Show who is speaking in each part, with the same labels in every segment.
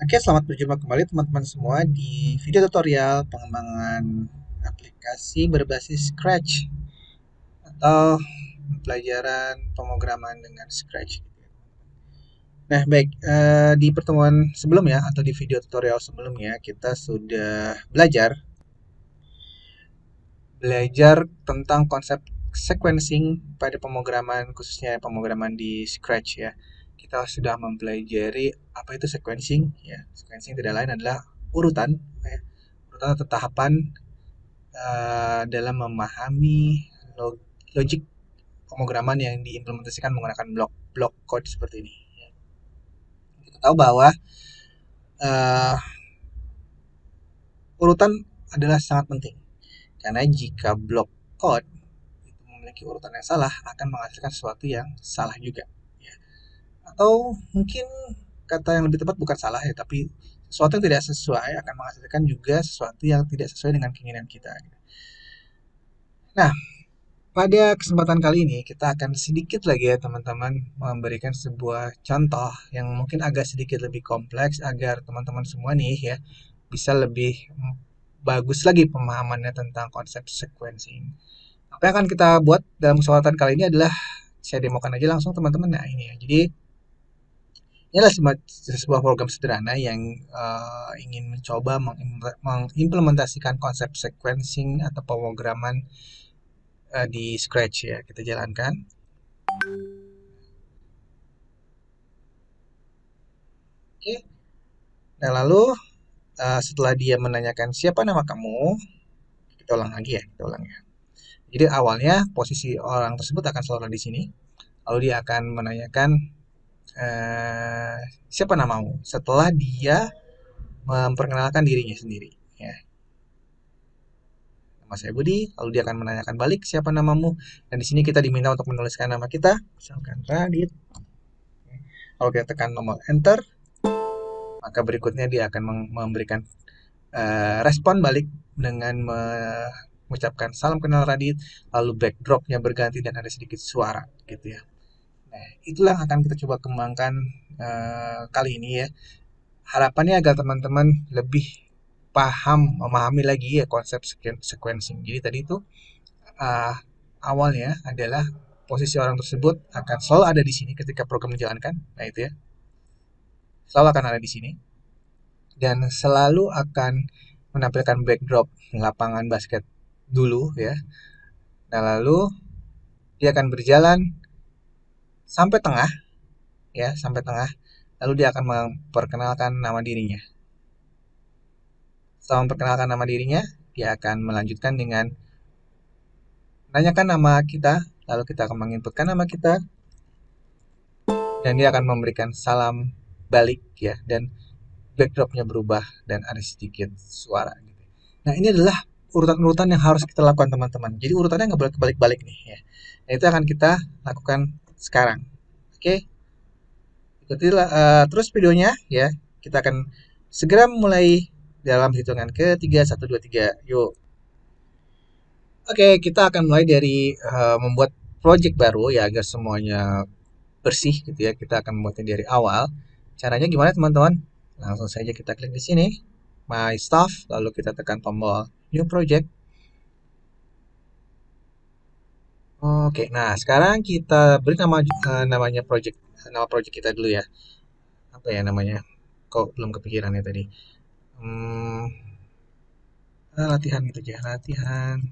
Speaker 1: Oke, selamat berjumpa kembali teman-teman semua di video tutorial pengembangan aplikasi berbasis Scratch atau pelajaran pemrograman dengan Scratch. Nah, baik, di pertemuan sebelumnya atau di video tutorial sebelumnya kita sudah belajar tentang konsep sequencing pada pemrograman, khususnya pemrograman di Scratch ya. Kita sudah mempelajari apa itu sequencing ya. Sequencing tidak lain adalah urutan ya, urutan atau tahapan dalam memahami logik pemrograman yang diimplementasikan menggunakan blok code seperti ini. Kita tahu bahwa uh, urutan adalah sangat penting karena jika blok code itu memiliki urutan yang salah akan menghasilkan sesuatu yang salah juga. Ya. Atau mungkin kata yang lebih tepat bukan salah ya, tapi sesuatu yang tidak sesuai akan menghasilkan juga sesuatu yang tidak sesuai dengan keinginan kita. Nah, pada kesempatan kali ini kita akan sedikit lagi ya teman-teman memberikan sebuah contoh yang mungkin agak sedikit lebih kompleks agar teman-teman semua nih ya bisa lebih bagus lagi pemahamannya tentang konsep sequencing. Apa yang akan kita buat dalam kesempatan kali ini adalah saya demokan aja langsung teman-teman. Nah ini ya. Jadi ini adalah sebuah program sederhana yang ingin mencoba mengimplementasikan konsep sequencing atau pemrograman di Scratch ya. Kita jalankan. Oke. Nah, lalu setelah dia menanyakan siapa nama kamu, kita ulang lagi ya, kita ulang ya. Jadi awalnya posisi orang tersebut akan selalu ada di sini. Lalu dia akan menanyakan eh, siapa namamu. Setelah dia memperkenalkan dirinya sendiri. Ya, nama saya Budi. Lalu dia akan menanyakan balik siapa namamu. Dan di sini kita diminta untuk menuliskan nama kita. Misalkan Radit. Kalau kita tekan tombol Enter, maka berikutnya dia akan memberikan respon balik dengan mengucapkan salam kenal Radit, lalu backdropnya berganti dan ada sedikit suara gitu ya. Nah, itulah yang akan kita coba kembangkan kali ini ya. Harapannya agar teman-teman lebih memahami lagi ya konsep sequencing. Jadi tadi itu uh, awalnya adalah posisi orang tersebut akan selalu ada di sini ketika program dijalankan. Nah itu ya, selalu akan ada di sini dan selalu akan menampilkan backdrop lapangan basket dulu ya. Nah, lalu dia akan berjalan sampai tengah ya, sampai tengah. Lalu dia akan memperkenalkan nama dirinya. Setelah memperkenalkan nama dirinya, dia akan melanjutkan dengan menanyakan nama kita, lalu kita akan menginputkan nama kita dan dia akan memberikan salam balik ya dan backdropnya berubah dan ada sedikit suara gitu. Nah, ini adalah urutan-urutan yang harus kita lakukan teman-teman. Jadi urutannya nggak boleh kebalik-balik nih ya. Nah, itu akan kita lakukan sekarang. Oke, ikutilah terus videonya ya. Kita akan segera mulai dalam hitungan ketiga, satu, dua, tiga. Yuk. Oke, kita akan mulai dari membuat project baru ya agar semuanya bersih gitu ya. Kita akan membuatnya dari awal. Caranya gimana teman-teman? Langsung saja kita klik di sini, My Stuff, lalu kita tekan tombol New Project. Oke, nah sekarang kita beri namanya nama project kita dulu ya. Apa ya namanya? Kok belum kepikiran ya tadi? Hmm, latihan gitu aja, latihan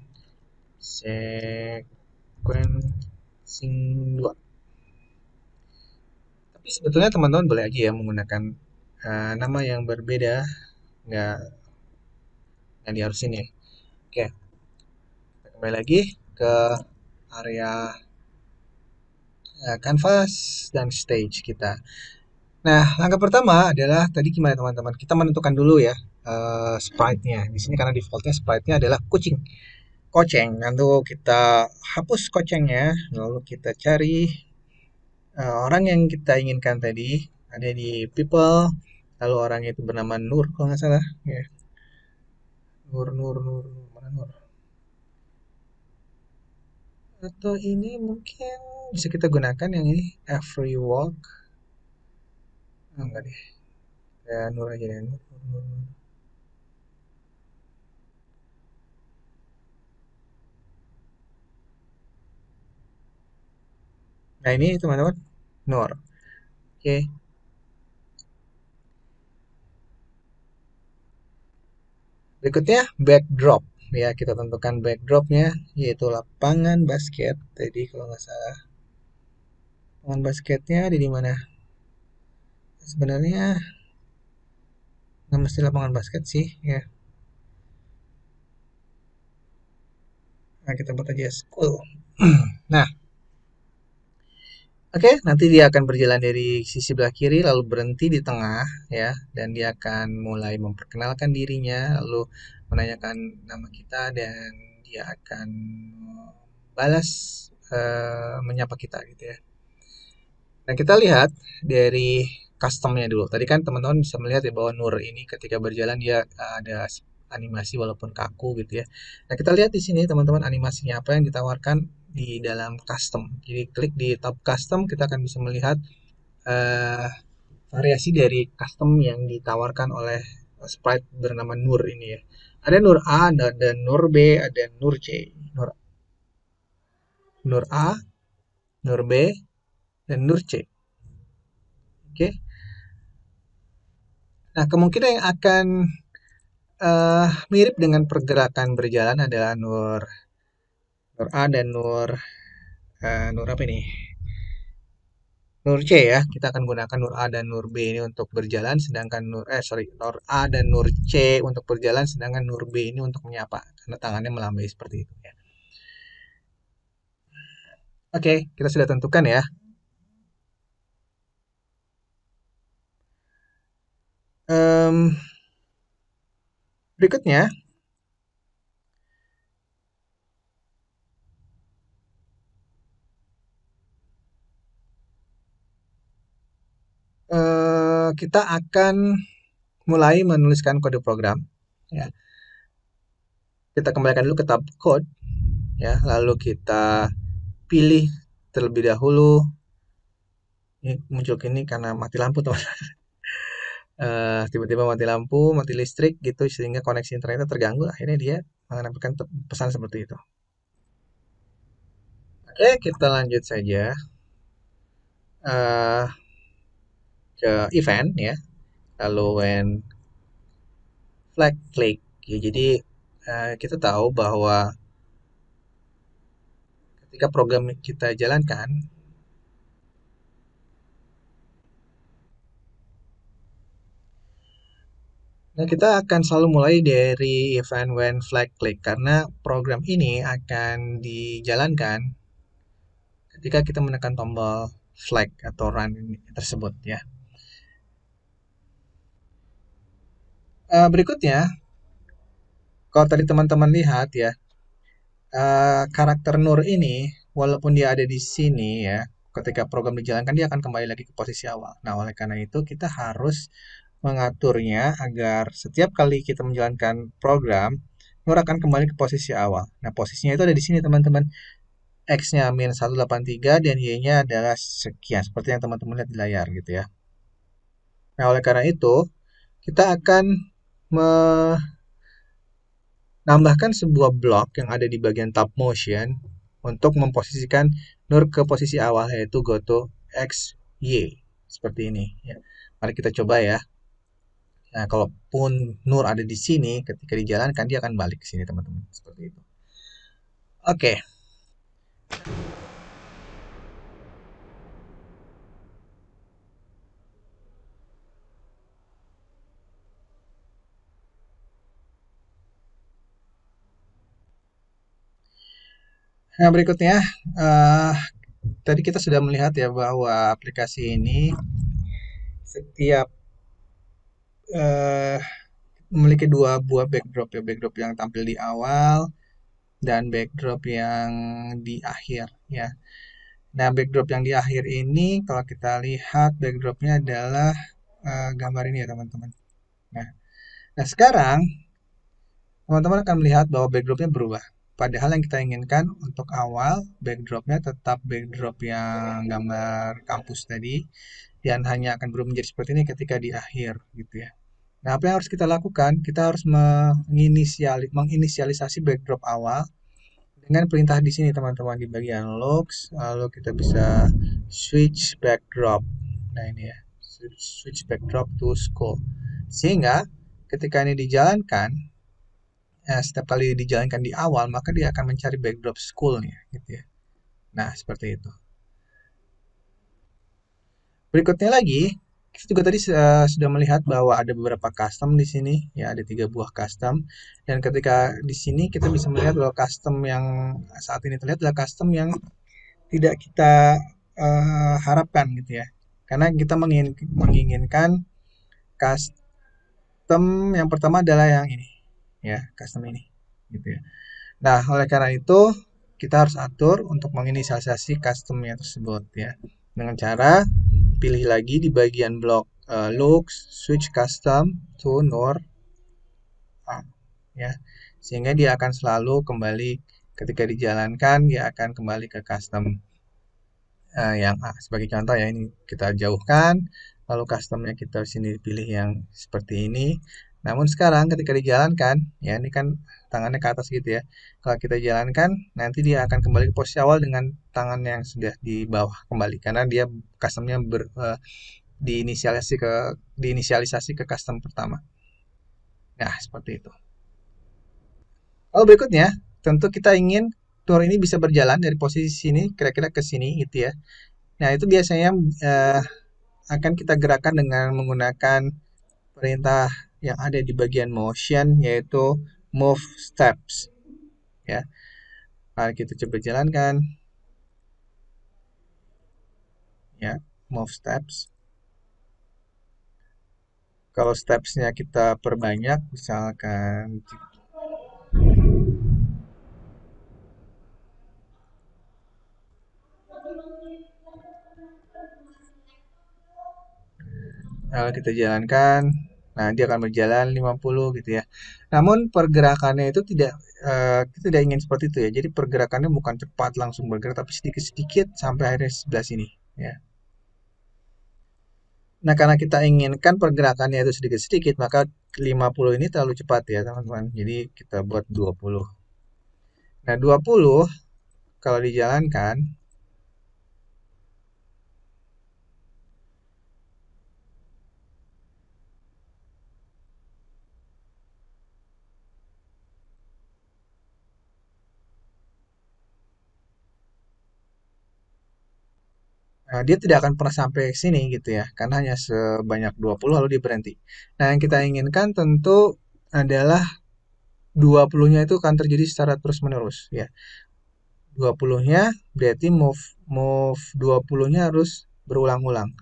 Speaker 1: sequencing 2. Tapi sebetulnya teman-teman boleh aja ya menggunakan nama yang berbeda, nggak nggak diharusin ya. Oke, kita kembali lagi ke area canvas dan stage kita. Nah, langkah pertama adalah tadi gimana teman-teman? Kita menentukan dulu ya sprite-nya. Di sini karena defaultnya sprite-nya adalah koceng. Lalu kita hapus kocengnya, lalu kita cari orang yang kita inginkan tadi. Ada di people, lalu orang itu bernama Nur kalau nggak salah. Ya. Nur, Nur, Nur, Nur, mana Nur? Atau ini mungkin bisa kita gunakan yang ini, every walk. Oh, enggak deh. Ya, Nur aja ya. Nur, Nur, Nur. Nah, ini teman-teman, Nur. Oke. Berikutnya backdrop. Ya, kita tentukan backdropnya yaitu lapangan basket. Tadi kalau nggak salah, lapangan basketnya ada di mana? Sebenarnya nggak mesti lapangan basket sih, ya. Nah, kita buat aja school. Nah, oke, nanti dia akan berjalan dari sisi belah kiri lalu berhenti di tengah ya, dan dia akan mulai memperkenalkan dirinya lalu menanyakan nama kita dan dia akan balas menyapa kita gitu ya. Nah, kita lihat dari customnya dulu. Tadi kan teman-teman bisa melihat ya bahwa Nur ini ketika berjalan dia ada animasi walaupun kaku gitu ya. Nah, kita lihat di sini teman-teman animasinya apa yang ditawarkan di dalam custom. Jadi klik di tab custom kita akan bisa melihat eh, variasi dari custom yang ditawarkan oleh sprite bernama Nur ini ya. Ada Nur A, ada Nur B, ada Nur C. Nur, Nur A, Nur B, dan Nur C. Oke. Nah, kemungkinan yang akan mirip dengan pergerakan berjalan adalah Nur Nur A dan Nur apa ini? Nur C ya. Kita akan gunakan Nur A dan Nur B ini untuk berjalan, sedangkan Nur A dan Nur C untuk berjalan, sedangkan Nur B ini untuk menyapa karena tangannya melambai seperti itu ya. Oke, kita sudah tentukan ya. Em, berikutnya kita akan mulai menuliskan kode program ya. Kita kembalikan dulu ke tab code ya, lalu kita pilih terlebih dahulu. Ini muncul gini karena mati lampu teman. Tiba-tiba mati lampu, mati listrik gitu sehingga koneksi internetnya terganggu. Akhirnya dia menampilkan pesan seperti itu. Oke, kita lanjut saja eh, ke event ya. Lalu when flag click, ya, jadi kita tahu bahwa ketika program kita jalankan, nah kita akan selalu mulai dari event when flag click karena program ini akan dijalankan ketika kita menekan tombol flag atau run tersebut ya. Berikutnya, kalau tadi teman-teman lihat ya, karakter Nur ini, walaupun dia ada di sini ya, ketika program dijalankan dia akan kembali lagi ke posisi awal. Nah, oleh karena itu kita harus mengaturnya agar setiap kali kita menjalankan program, Nur akan kembali ke posisi awal. Nah, posisinya itu ada di sini teman-teman. X-nya min 183 dan Y-nya adalah sekian, seperti yang teman-teman lihat di layar gitu ya. Nah, oleh karena itu, kita akan menambahkan sebuah blok yang ada di bagian tab motion untuk memposisikan Nur ke posisi awal yaitu go to X, Y. Seperti ini ya. Mari kita coba ya. Nah, kalaupun Nur ada di sini, ketika dijalankan dia akan balik ke sini teman-teman. Seperti itu. Oke. Nah, berikutnya eh, tadi kita sudah melihat ya bahwa aplikasi ini setiap eh, memiliki dua buah backdrop ya, backdrop yang tampil di awal dan backdrop yang di akhir ya. Nah, backdrop yang di akhir ini kalau kita lihat backdropnya adalah gambar ini ya teman-teman. Nah, nah sekarang teman-teman akan melihat bahwa backdropnya berubah. Padahal yang kita inginkan untuk awal backdropnya tetap backdrop yang gambar kampus tadi. dan hanya akan berubah menjadi seperti ini ketika di akhir gitu ya. Nah, apa yang harus kita lakukan? Kita harus menginisialisasi backdrop awal dengan perintah di sini teman-teman di bagian logs, lalu kita bisa switch backdrop. Nah, ini ya, switch backdrop to school. Sehingga ketika ini dijalankan, setiap kali dijalankan di awal, maka dia akan mencari backdrop school-nya gitu ya. Nah, seperti itu. Berikutnya lagi, kita juga tadi sudah melihat bahwa ada beberapa custom di sini, ya ada 3 buah custom. Dan ketika di sini kita bisa melihat bahwa custom yang saat ini terlihat adalah custom yang tidak kita harapkan gitu ya. Karena kita menginginkan custom yang pertama adalah yang ini, ya custom ini, gitu ya. Nah, oleh karena itu kita harus atur untuk menginisialisasi customnya tersebut ya, dengan cara pilih lagi di bagian blok looks switch custom to nur A ya, sehingga dia akan selalu kembali ketika dijalankan, dia akan kembali ke custom yang A. Sebagai contoh ya, ini kita jauhkan, lalu customnya kita sini pilih yang seperti ini. Namun sekarang ketika dijalankan, ya ini kan tangannya ke atas gitu ya. Kalau kita jalankan, nanti dia akan kembali ke posisi awal dengan tangan yang sudah di bawah kembali, karena dia customnya diinisialisasi ke custom pertama. Nah, seperti itu. Lalu berikutnya, tentu kita ingin tour ini bisa berjalan dari posisi sini kira-kira ke sini gitu ya. Nah, itu biasanya akan kita gerakkan dengan menggunakan perintah yang ada di bagian motion, yaitu move steps ya. Mari kita coba jalankan ya, move steps. Kalau stepsnya kita perbanyak, misalkan kita jalankan, nah dia akan berjalan 50 gitu ya. Namun pergerakannya itu kita tidak ingin seperti itu ya. Jadi pergerakannya bukan cepat langsung bergerak, tapi sedikit-sedikit sampai akhirnya sebelah sini ya. Nah, karena kita inginkan pergerakannya itu sedikit-sedikit, maka 50 ini terlalu cepat ya, teman-teman. Jadi kita buat 20. Nah, 20 kalau dijalankan, nah, dia tidak akan pernah sampai sini gitu ya, karena hanya sebanyak 20 lalu dia berhenti. Nah, yang kita inginkan tentu adalah 20-nya itu akan terjadi secara terus-menerus ya. 20-nya berarti move move 20-nya harus berulang-ulang.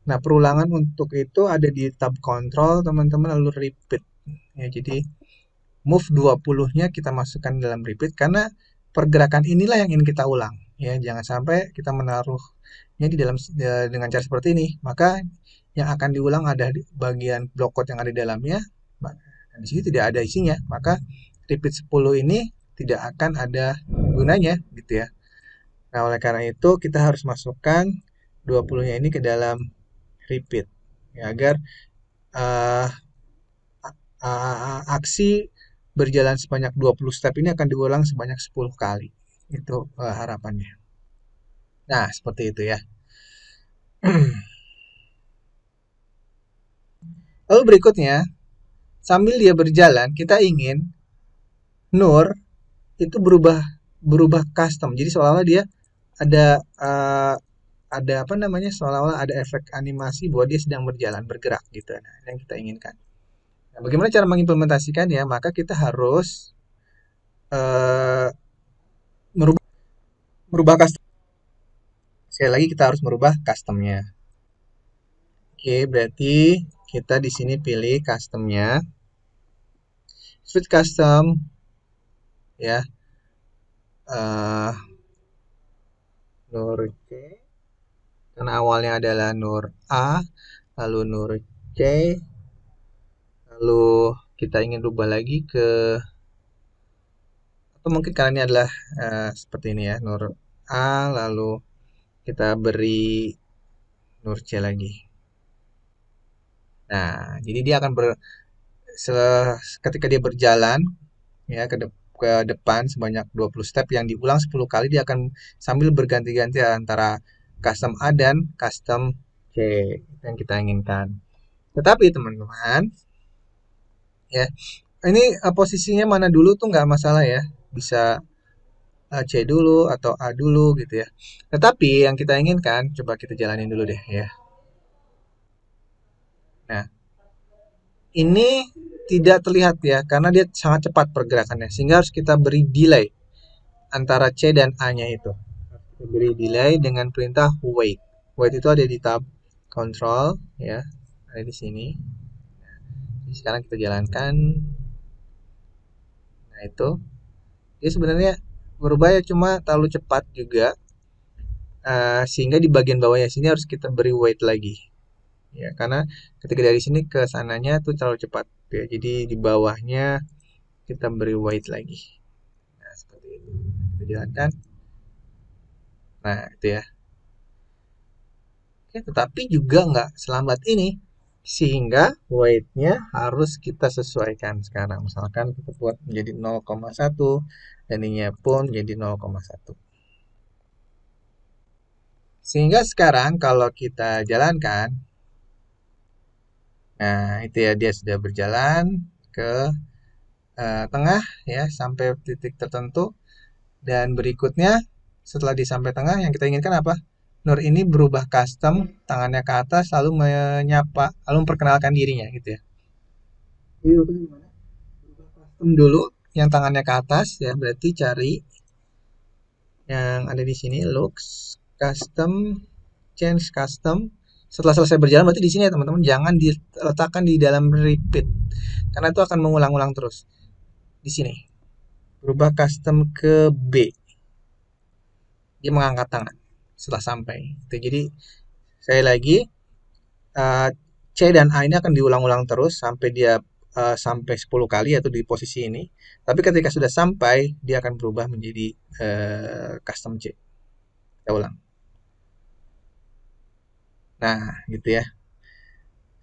Speaker 1: Nah, perulangan untuk itu ada di tab control, teman-teman, lalu repeat. Ya, jadi move 20-nya kita masukkan dalam repeat karena pergerakan inilah yang ingin kita ulang. Ya, jangan sampai kita menaruhnya di dalam dengan cara seperti ini. Maka yang akan diulang ada di bagian block code yang ada di dalamnya. Di sini tidak ada isinya, maka repeat 10 ini tidak akan ada gunanya gitu ya. Nah, oleh karena itu kita harus masukkan 20-nya ini ke dalam repeat ya, agar uh, aksi berjalan sebanyak 20 step ini akan diulang sebanyak 10 kali. Itu harapannya. Nah, seperti itu ya. Lalu berikutnya, sambil dia berjalan, kita ingin Nur itu berubah custom. Jadi seolah-olah dia ada ada apa namanya? Seolah-olah ada efek animasi bahwa dia sedang berjalan, bergerak gitu. Nah, yang kita inginkan. Nah, bagaimana cara mengimplementasikannya? Maka kita harus uh, merubah merubah custom. Sekali lagi kita harus merubah customnya. Oke, berarti kita di sini pilih customnya, switch custom, ya, Nur C, karena awalnya adalah Nur A, lalu Nur C, lalu kita ingin rubah lagi ke, atau mungkin karena ini adalah seperti ini ya, Nur A, lalu kita beri Nur C lagi. Nah, jadi dia akan ketika dia berjalan ya ke depan sebanyak 20 step yang diulang 10 kali, dia akan sambil berganti-ganti antara custom A dan custom C yang kita inginkan. Tetapi teman-teman, ya ini posisinya mana dulu tuh nggak masalah ya, bisa C dulu atau A dulu gitu ya. Tetapi yang kita inginkan, coba kita jalanin dulu deh ya. Nah, ini tidak terlihat ya, karena dia sangat cepat pergerakannya, sehingga harus kita beri delay antara C dan A-nya itu. Kita beri delay dengan perintah wait. Wait itu ada di tab control ya, ada di sini. Jadi sekarang kita jalankan. Nah, itu dia sebenarnya berubah ya, cuma terlalu cepat juga. Sehingga di bagian bawahnya sini harus kita beri wait lagi ya, karena ketika dari sini ke sananya tuh terlalu cepat ya, jadi di bawahnya kita beri wait lagi. Nah, seperti itu kita jalankan. Nah, itu ya. Oke, tetapi juga nggak selambat ini, sehingga weight-nya harus kita sesuaikan sekarang. Misalkan kita buat menjadi 0,1 dan ininya pun jadi 0,1. Sehingga sekarang kalau kita jalankan, nah itu ya, dia sudah berjalan ke tengah ya sampai titik tertentu, dan berikutnya setelah di sampai tengah yang kita inginkan apa? Nur ini berubah custom, tangannya ke atas lalu menyapa, lalu memperkenalkan dirinya gitu ya. Jadi gimana? Berubah custom dulu yang tangannya ke atas ya, berarti cari yang ada di sini looks custom, change custom. Setelah selesai berjalan berarti di sini ya teman-teman, jangan diletakkan di dalam repeat karena itu akan mengulang-ulang terus. Di sini berubah custom ke B, dia mengangkat tangan setelah sampai. Jadi saya lagi C dan A ini akan diulang-ulang terus sampai dia sampai 10 kali atau di posisi ini. Tapi ketika sudah sampai, dia akan berubah menjadi custom C. Kita ulang. Nah, gitu ya.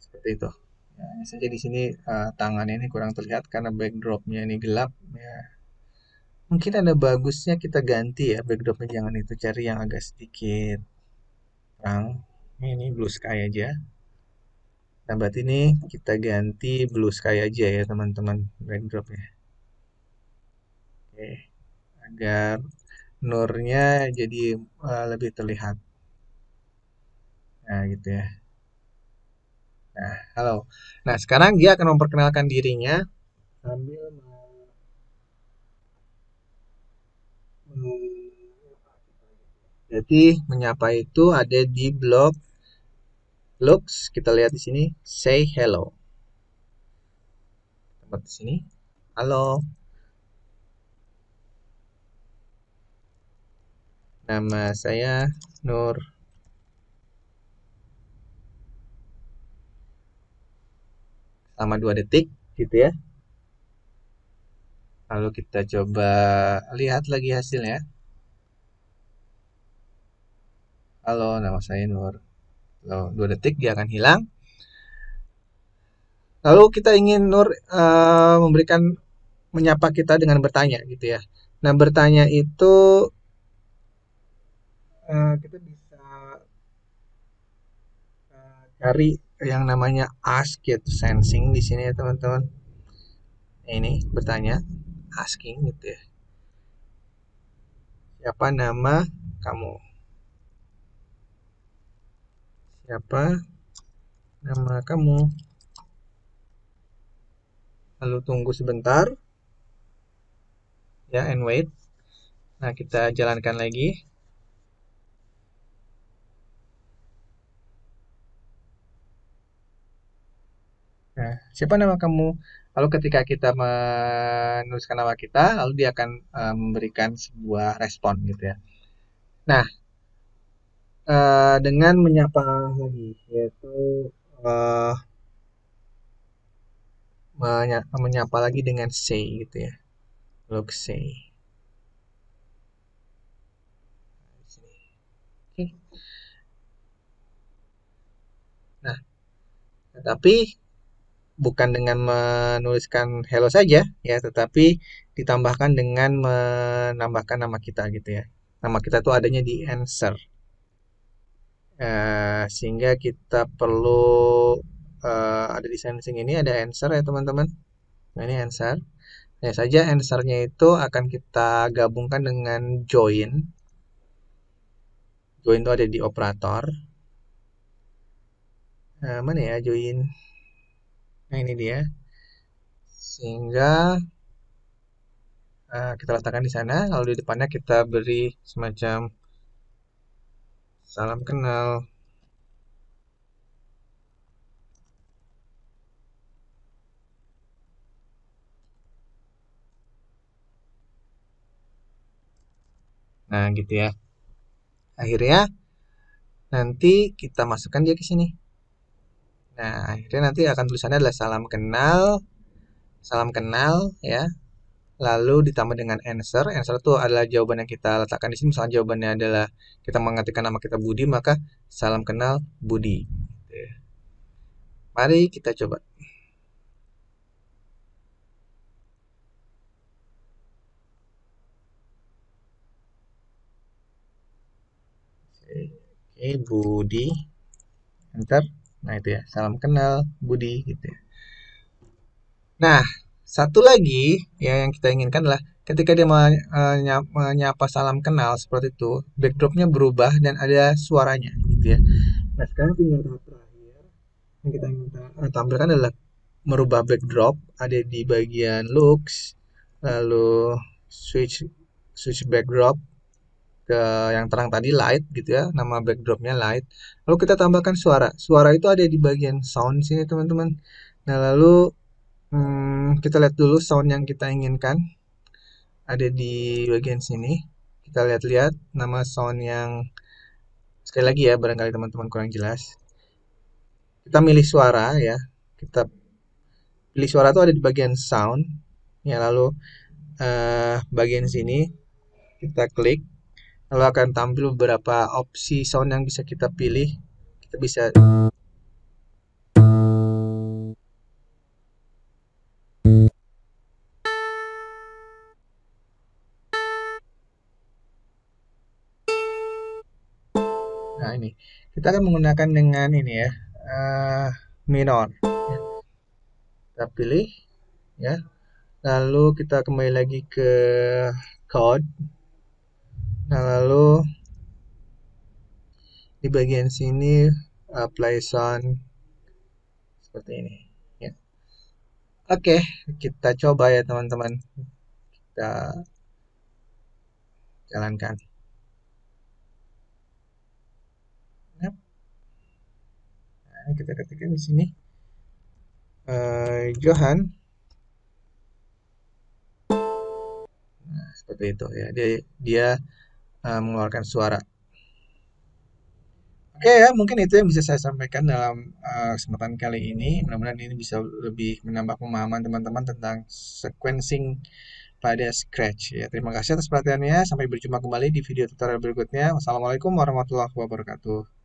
Speaker 1: Seperti itu. Ya, saja di sini tangannya ini kurang terlihat karena backdropnya ini gelap. Ya. Mungkin ada bagusnya kita ganti ya backdropnya, jangan itu, cari yang agak sedikit terang. Ini blue sky aja. Nah, berarti ini kita ganti blue sky aja ya teman-teman backdropnya. Oke, agar nurnya jadi lebih terlihat. Nah, gitu ya. Nah, halo. Nah, sekarang dia akan memperkenalkan dirinya sambil jadi menyapa itu ada di blok looks. Kita lihat di sini, say hello. Tempat di sini. Halo, nama saya Nur. Selama 2 detik gitu ya. Lalu kita coba lihat lagi hasilnya. Halo, nama saya Nur. Lalu 2 detik dia akan hilang. Lalu kita ingin Nur memberikan menyapa kita dengan bertanya gitu ya. Nah, bertanya itu kita bisa cari yang namanya ask gitu, sensing di sini ya teman-teman. Ini bertanya, asking gitu ya. Siapa nama kamu? Siapa nama kamu? Lalu tunggu sebentar ya, and wait. Nah, kita jalankan lagi. Nah, siapa nama kamu? Lalu ketika kita menuliskan nama kita, lalu dia akan memberikan sebuah respon gitu ya. Nah, dengan menyapa lagi, yaitu eh, menyapa lagi dengan say gitu ya. Look say. Oke. Nah, tetapi bukan dengan menuliskan hello saja ya, tetapi ditambahkan dengan menambahkan nama kita gitu ya. Nama kita tuh adanya di answer. Sehingga kita perlu ada di sensing ini ada answer ya teman-teman. Nah, ini answer. Hanya saja answernya itu akan kita gabungkan dengan join. Join itu ada di operator. Mana ya join? Nah, ini dia. Sehingga kita letakkan di sana, lalu di depannya kita beri semacam salam kenal. Nah, gitu ya. Akhirnya nanti kita masukkan dia ke sini. Nah, akhirnya nanti akan tulisannya adalah salam kenal ya. Lalu ditambah dengan answer. Answer itu adalah jawaban yang kita letakkan di sini. Misalnya jawabannya adalah kita mengetikkan nama kita Budi, maka salam kenal Budi. Mari kita coba. Oke, Budi. Enter. Nah, itu ya, salam kenal Budi gitu ya. Nah, satu lagi ya yang kita inginkan adalah ketika dia menyapa salam kenal seperti itu, backdropnya berubah dan ada suaranya gitu ya. Nah, sekarang tinggal tahap terakhir yang kita ingin tampilkan adalah merubah backdrop ada di bagian looks, lalu switch switch backdrop ke yang terang tadi light gitu ya, nama backdropnya light. Lalu kita tambahkan suara. Suara itu ada di bagian sound sini teman-teman. Nah, lalu kita lihat dulu sound yang kita inginkan ada di bagian sini. Kita lihat-lihat nama sound yang sekali lagi ya, barangkali teman-teman kurang jelas. Kita milih suara ya. Kita pilih suara itu ada di bagian sound. Ya, lalu bagian sini kita klik. Lalu akan tampil beberapa opsi sound yang bisa kita pilih. Kita bisa Nah, ini kita akan menggunakan dengan ini ya, minor. Kita pilih ya, lalu kita kembali lagi ke chord. Nah, lalu di bagian sini play sound seperti ini ya. Oke, kita coba ya teman-teman. Kita jalankan. Nah, ini kita ketikkan di sini Johan. Nah, seperti itu ya. Dia mengeluarkan suara. Oke ya, mungkin itu yang bisa saya sampaikan dalam kesempatan kali ini. Mudah-mudahan ini bisa lebih menambah pemahaman teman-teman tentang sequencing pada Scratch. Ya, terima kasih atas perhatiannya. Sampai berjumpa kembali di video tutorial berikutnya. Wassalamualaikum warahmatullahi wabarakatuh.